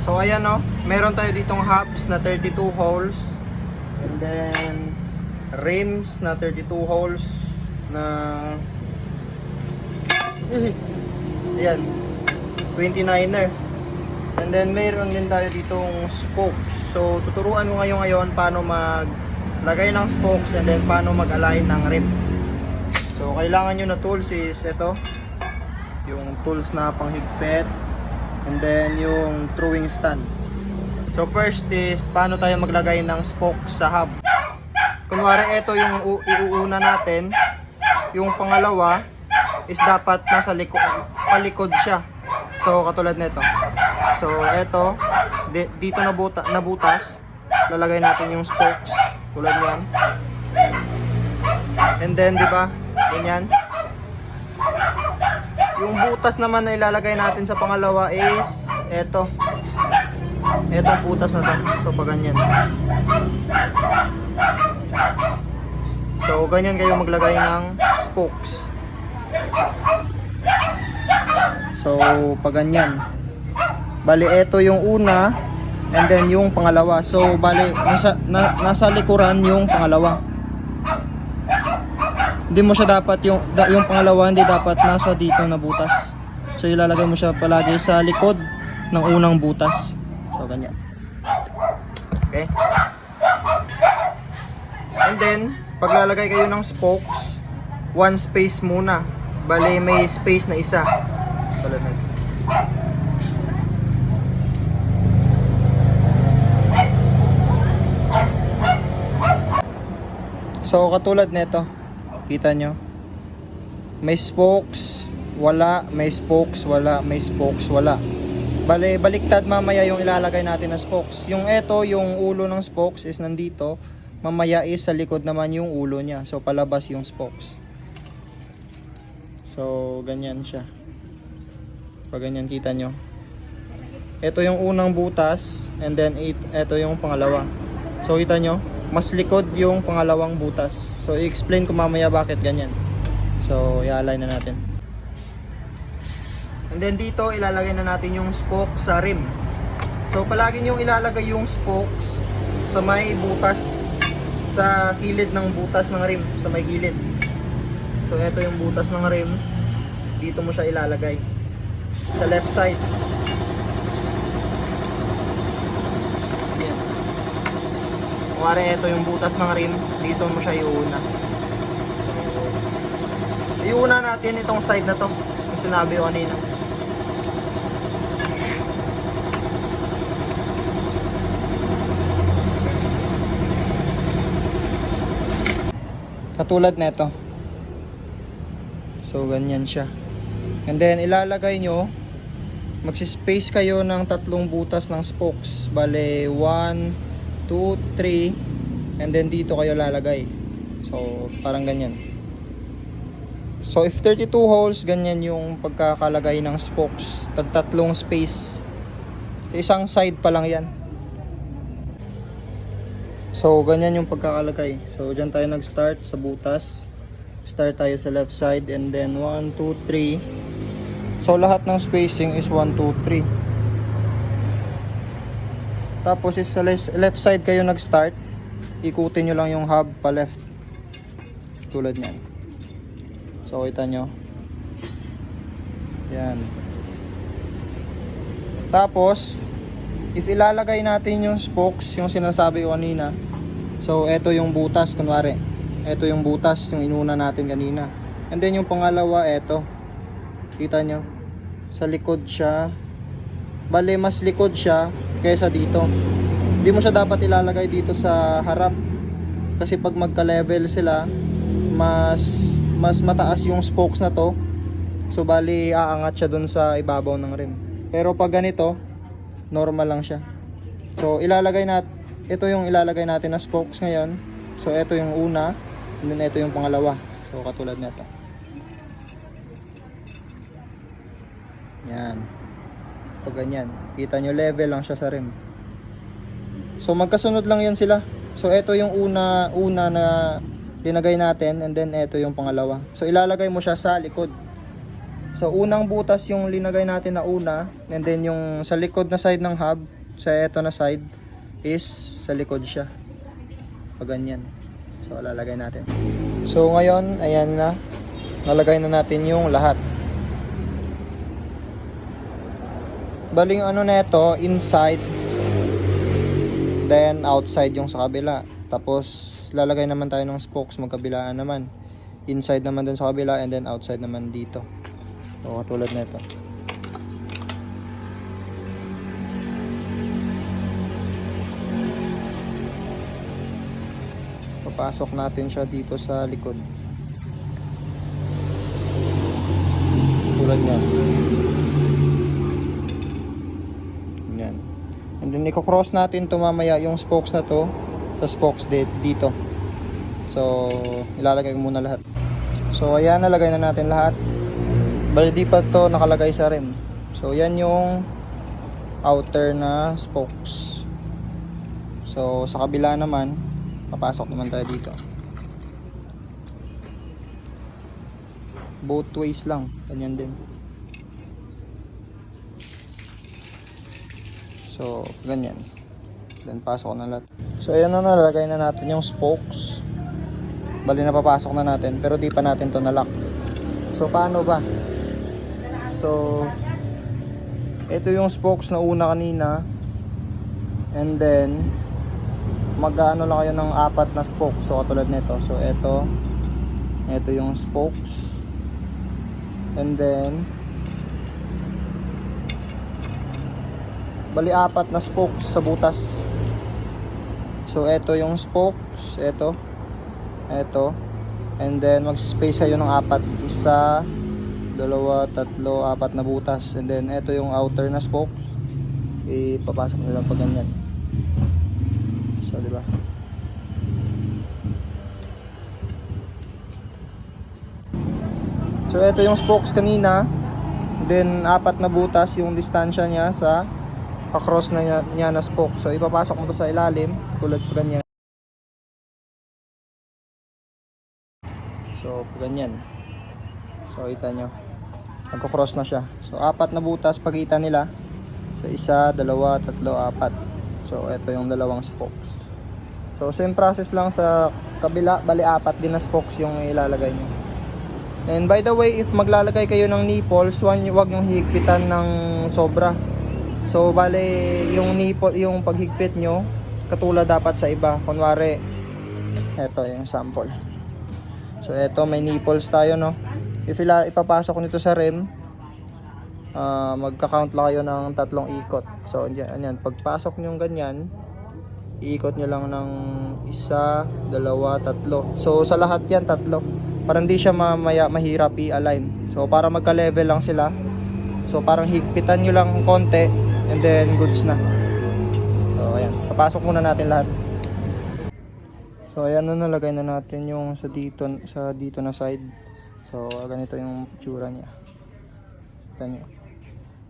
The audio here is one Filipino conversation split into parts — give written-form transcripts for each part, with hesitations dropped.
So ayan no, meron tayo ditong hubs na 32 holes. And then rims na 32 holes na ayan, 29er. And then mayroon din tayo ditong spokes. So tuturuan ko ngayon paano maglagay ng spokes and then paano mag-align ng rim. So kailangan nyo na tools is ito, yung tools na panghigpit, and then yung throwing stand. So first is paano tayo maglagay ng spokes sa hub. Kunwari ito yung iuuna natin, yung pangalawa is dapat nasa palikod siya. So katulad nito. So ito dito nabutas, lalagay natin yung spokes tulad niyan. And then 'di ba? Ganyan. Yung butas naman na ilalagay natin sa pangalawa is ito. Etong butas na to. So pag ganyan. So ganyan kayo maglagay ng spokes. So pag ganyan. Bali ito yung una and then yung pangalawa. So bali nasa likuran yung pangalawa. Hindi mo siya dapat yung pangalawa hindi dapat nasa dito na butas. So ilalagay mo siya palagi sa likod ng unang butas. So ganyan. Okay? And then paglalagay kayo ng spokes, one space muna. Bali may space na isa. Tulad nito. So katulad nito, kita nyo, may spokes, wala, may spokes, wala, may spokes, wala. Bale, baliktad mamaya yung ilalagay natin na spokes. Yung eto, yung ulo ng spokes is nandito, mamaya is sa likod naman yung ulo niya. So palabas yung spokes. So ganyan siya. Pag ganyan kita nyo. Ito yung unang butas, and then ito yung pangalawa. So kita nyo, mas likod yung pangalawang butas. So i-explain ko mamaya bakit ganyan. So i-align na natin. And then dito ilalagay na natin yung spoke sa rim. So palagi nyo ilalagay yung spokes sa may butas, sa kilid ng butas ng rim, sa may gilid. So ito yung butas ng rim. Dito mo siya ilalagay sa left side. Kuwari ito yung butas ng rim, dito mo siya iuna. Iuna natin itong side na to, yung sinabi ko kanina. Katulad nito. So ganyan siya. And then ilalagay nyo, magsispace kayo ng tatlong butas ng spokes. Bale 1, 2, 3, and then dito kayo lalagay. So parang ganyan. So if 32 holes, ganyan yung pagkakalagay ng spokes. Tatlong space. Isang side pa lang yan. So ganyan yung pagkakalagay. So dyan tayo nag-start sa butas. Start tayo sa left side, and then 1, 2, 3. So lahat ng spacing is 1, 2, 3. Tapos is sa left side kayo nag-start, ikutin nyo lang yung hub pa left. Tulad nyan. So kita nyo. Yan. Tapos, if ilalagay natin yung spokes, yung sinasabi ko kanina. So eto yung butas, kunwari. Eto yung butas, yung inuna natin kanina. And then yung pangalawa, eto. Kita nyo. Sa likod siya. Bale, mas likod siya kaysa dito. Hindi mo siya dapat ilalagay dito sa harap. Kasi pag magka-level sila, mas mataas yung spokes na to. So bali, aangat siya dun sa ibabaw ng rim. Pero pag ganito, normal lang siya. So ilalagay natin, ito yung ilalagay natin na spokes ngayon. So ito yung una, and then ito yung pangalawa. So katulad nito. Yan. Pag ganyan, kita nyo level lang siya sa rim. So magkasunod lang yan sila. So ito yung una na linagay natin, and then ito yung pangalawa. So ilalagay mo siya sa likod. So unang butas yung linagay natin na una, and then yung sa likod na side ng hub, sa eto na side is sa likod siya. Pag ganyan. So lalagay natin. So ngayon, ayan na. Nalagay na natin yung lahat. Baling ano na ito, inside, then outside yung sa kabila. Tapos lalagay naman tayo ng spokes magkabilaan naman. Inside naman dun sa kabila and then outside naman dito. So katulad na ito. Papasok natin siya dito sa likod. Tulad yan. Yan. And then i-cross natin to mamaya yung spokes na to sa spokes dito. So ilalagay ko muna lahat. So ayan, nalagay na natin lahat. Bali di pa to nakalagay sa rim. So yan yung outer na spokes. So sa kabila naman, papasok naman tayo dito. Both ways lang, ganyan din. So ganyan. Then pasok na lahat. So ayan na, nalagay na natin yung spokes. Bali na papasok na natin, pero di pa natin to na-lock. So paano ba? So ito yung spokes na una kanina. And then mag-ano lang kayo ng 4 na spokes. So katulad nito. So ito yung spokes. And then bali 4 na spokes sa butas. So ito yung spokes, ito, and then mag-space kayo ng 4, 1, 2, 3, 4 na butas. And then ito yung outer na spokes, ipapasok nyo lang pag ganyan. So diba? So ito yung spokes kanina, then 4 na butas yung distansya niya sa across na niya na spoke. So ipapasok mo to sa ilalim, tulad po ganyan. So ganyan. So kita nyo, nagko-cross na siya. So 4 na butas pagitan nila. So 1, 2, 3, 4. So ito yung dalawang spokes. So same process lang sa kabila, bali 4 din na spokes yung ilalagay nyo. And by the way, if maglalagay kayo ng nipples, wag nyong hihigpitan ng sobra. So bale yung nipple, yung paghigpit nyo katulad dapat sa iba. Kunwari ito yung sample. So ito may nipples tayo, no. If ipapasok nito sa rim, magka-count lang kayo ng 3 ikot. So yan, pagpasok nyo ganyan, iikot nyo lang ng 1, 2, 3. So sa lahat yan 3. Para hindi siya mahirap i-align. So para magka-level lang sila. So parang higpitan nyo lang konti, and then goods na. So ayan, papasok muna natin lahat. So ayan na, nalagay na natin yung sa dito na side. So ganito yung tsura niya. Ganyan.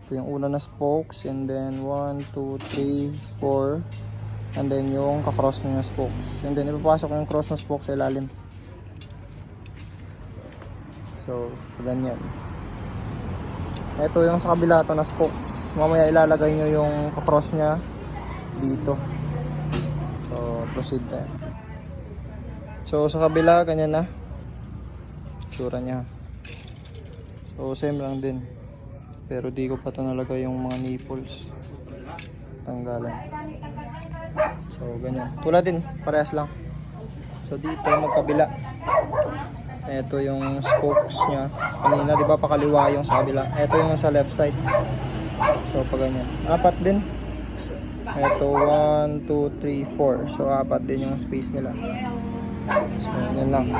Ito yung una na spokes, and then 1, 2, 3, 4, and then yung ka-cross na spokes. And then ipapasok yung cross na spokes sa ilalim. So ganyan. Ito yung sa kabila to na spokes. Mamaya ilalagay nyo yung ka-cross nya dito. So proceed tayo. So sa kabila ganyan na tsura nya. So same lang din, pero di ko pa ito nalagay yung mga nipples, tanggalan. So ganyan, tulad din, parehas lang. So dito magkabila, ito yung spokes nya. Kanina di ba pakaliwa yung sa kabila, ito yung sa left side. So pag ganyan, 4 din. Ito 1, 2, 3, 4. So 4 din yung space nila. So yan lang.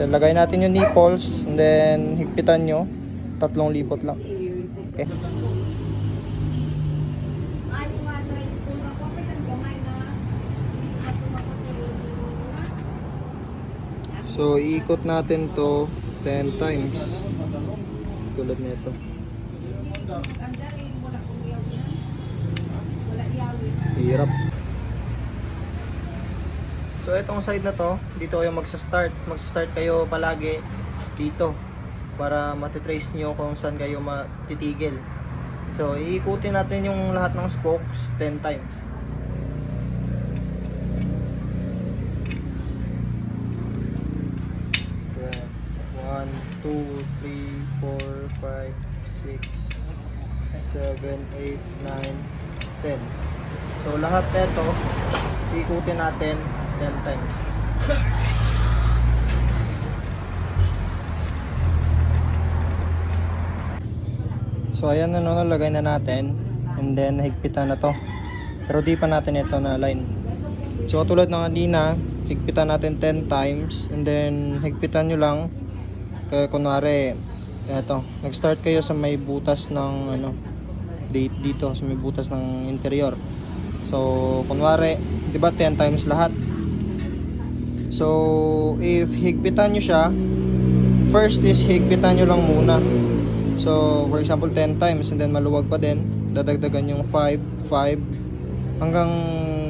Then lagay natin yung nipples, and then higpitan nyo, 3 lipot lang. Okay. So iikot natin to 10 times. Tulad nito. Hirap. So itong side na to, dito kayo magsa-start. Magsa-start kayo palagi dito para matitrace nyo kung saan kayo matitigil. So, iikutin natin yung lahat ng spokes 10 times. Okay. 1, 2, 3, 4, 5, 6, 7, 8, 9, 10. So, lahat nito, iikutin natin 10 times. So ayan na, nalagay na natin, and then higpitan na to, pero di pa natin ito na line. So tulad ng kanina, higpitan natin 10 times, and then higpitan nyo lang. Kaya kunwari eto, nag start kayo sa may butas ng ano, dito sa may butas ng interior. So kunwari, di ba 10 times lahat. So if higpitan nyo siya, first is higpitan nyo lang muna. So, for example, 10 times, and then maluwag pa din, dadagdagan yung 5, 5, hanggang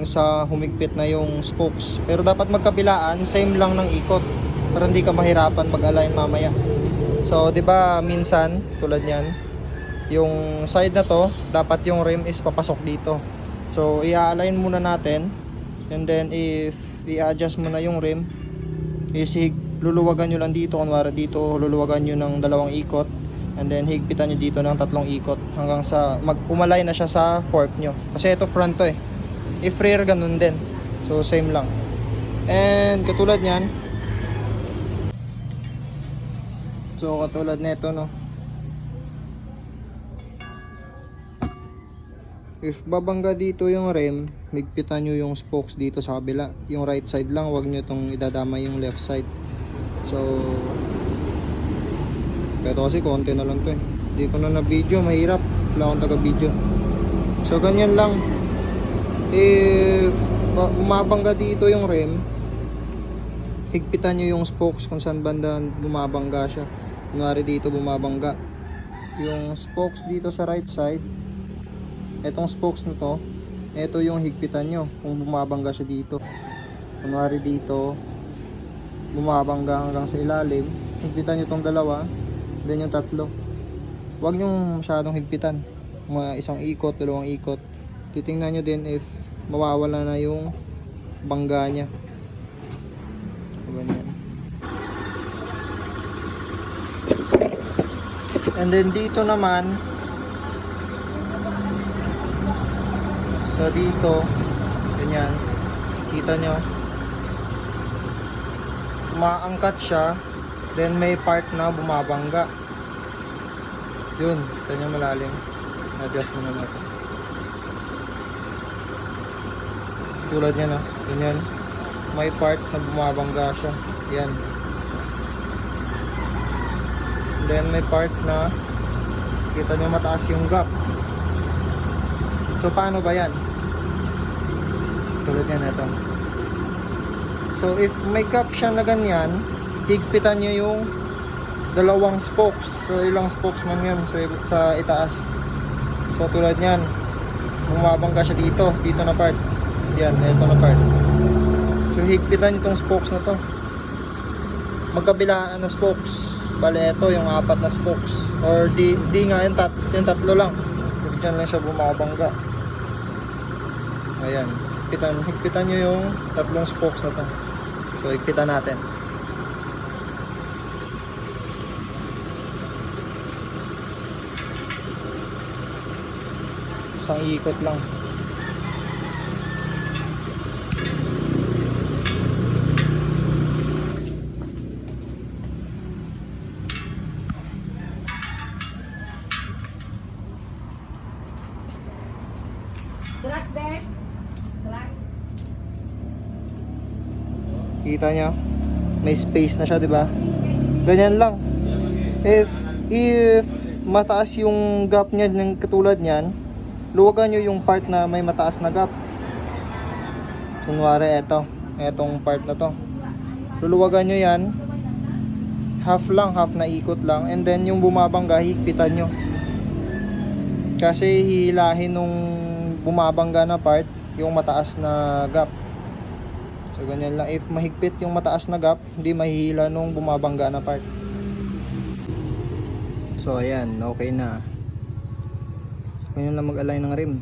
sa humigpit na yung spokes. Pero dapat magkabilaan, same lang ng ikot, para hindi ka mahirapan mag-align mamaya. So, di ba minsan, tulad niyan, yung side na to, dapat yung rim is papasok dito. So, i-align muna natin, and then if i-adjust mo na yung rim, is luluwagan nyo lang dito, kunwari dito, luluwagan nyo ng 2 ikot. And then higpitan nyo dito ng 3 ikot hanggang sa umalay na siya sa fork nyo. Kasi ito front to eh. If rear, ganun din. So same lang. And katulad nyan. So katulad nito, no. If babangga dito yung rim, higpitan nyo yung spokes dito sa kabila. Yung right side lang, wag nyo itong idadama yung left side. So ito kasi konti na lang to eh. Hindi ko na video, mahirap. Wala akong taga video. So ganyan lang. If bumabangga dito yung rim, higpitan nyo yung spokes kung saan banda bumabangga siya. Kunwari dito bumabangga yung spokes dito sa right side. Etong spokes na to, ito yung higpitan nyo kung bumabangga siya dito. Kunwari dito bumabangga hanggang sa ilalim, higpitan nyo tong 2, then yung 3. Huwag nyo masyadong higpitan, mga 1 ikot, 2 ikot. Titingnan nyo din if mawawala na yung bangga nya. So, ganyan. And then dito naman, sa dito, ganyan, kita nyo, maangkat siya. Then may part na bumabangga. Yun, kita nyo malalim. Adjust mo na natin. Tulad yan ah, ganyan. May part na bumabangga siya. Yan. Then may part na kita nyo mataas yung gap. So paano ba yan? Tulad yan ito. So if may gap siya na ganyan, higpitan nyo yung 2 spokes. So ilang spokes man yun sa itaas. So tulad nyan, bumabangga siya dito na part. Yan, ito na part. So higpitan nyo itong spokes na to. Magkabilaan na spokes. Bale ito yung 4 na spokes. Or di nga yung 3 lang. Diyan lang siya bumabangga. Ayan, higpitan nyo yung 3 spokes na to. So higpitan natin. Isang ikot lang. Track back. Track. Kita nyo? May space na siya, di ba? Ganyan lang. If mataas yung gap niya ng katulad niyan, luwagan nyo yung part na may mataas na gap. Kunwari etong part na to. Luluwagan nyo yan. Half na ikot lang. And then yung bumabangga, higpitan nyo. Kasi hihilahin nung bumabangga na part yung mataas na gap. So ganyan lang. If mahigpit yung mataas na gap, hindi mahihila nung bumabangga na part. So ayan, okay na. Ganyan lang mag-align ng rim.